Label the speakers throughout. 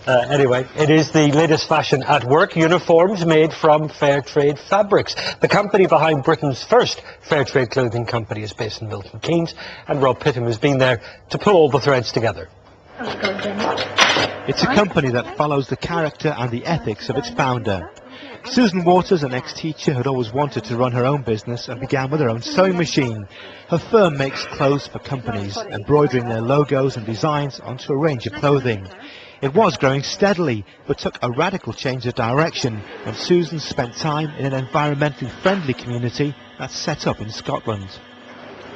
Speaker 1: Anyway, it is the latest fashion at work, uniforms made from Fairtrade fabrics. The company behind Britain's first Fairtrade clothing company is based in Milton Keynes, and Rob Pittham has been there to pull all the threads together.
Speaker 2: It's a company that follows the character and the ethics of its founder. Susan Waters, an ex-teacher, had always wanted to run her own business and began with her own sewing machine. Her firm makes clothes for companies, embroidering their logos and designs onto a range of clothing. It was growing steadily, but took a radical change of direction when Susan spent time in an environmentally friendly community that's set up in Scotland.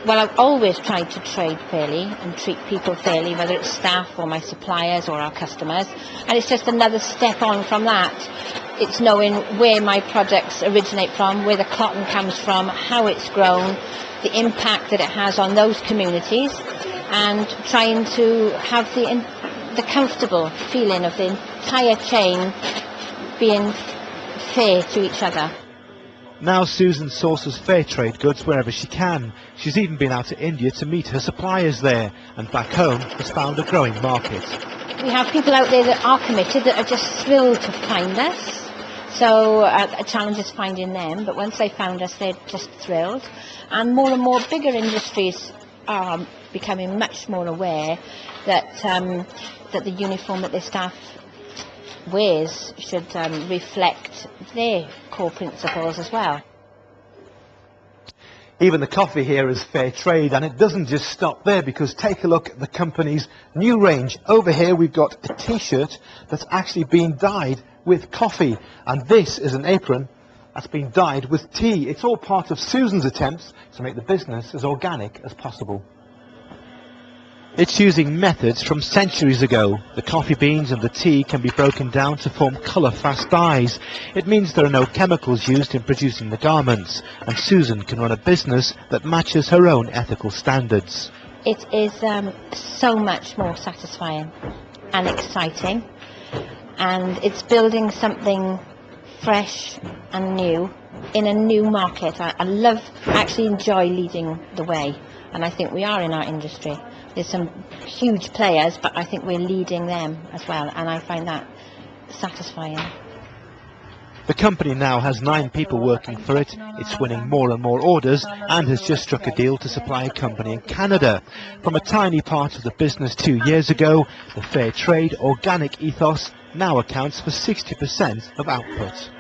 Speaker 3: Well, I've always tried to trade fairly and treat people fairly, whether it's staff or my suppliers or our customers, and it's just another step on from that. It's knowing where my products originate from, where the cotton comes from, how it's grown, the impact that it has on those communities, and trying to have the comfortable feeling of the entire chain being fair to each other.
Speaker 2: Now Susan sources Fairtrade goods wherever she can. She's even been out to India to meet her suppliers there, and back home has found a growing market.
Speaker 3: We have people out there that are committed, that are just thrilled to find us. So a challenge is finding them, but once they found us, they're just thrilled. And more bigger industries are becoming much more aware that that the uniform that their staff wears should reflect their core principles as well.
Speaker 2: Even the coffee here is fair trade, and it doesn't just stop there, because take a look at the company's new range. Over here we've got a t-shirt that's actually been dyed with coffee, and this is an apron that's been dyed with tea. It's all part of Susan's attempts to make the business as organic as possible. It's using methods from centuries ago. The coffee beans and the tea can be broken down to form colour-fast dyes. It means there are no chemicals used in producing the garments, and Susan can run a business that matches her own ethical standards.
Speaker 3: It is so much more satisfying and exciting, and it's building something fresh and new in a new market. I actually enjoy leading the way, and I think we are in our industry. There's some huge players, but I think we're leading them as well, and I find that satisfying.
Speaker 2: The company now has 9 people working for it. It's winning more and more orders and has just struck a deal to supply a company in Canada. From a tiny part of the business 2 years ago, the fair trade organic ethos now accounts for 60% of output.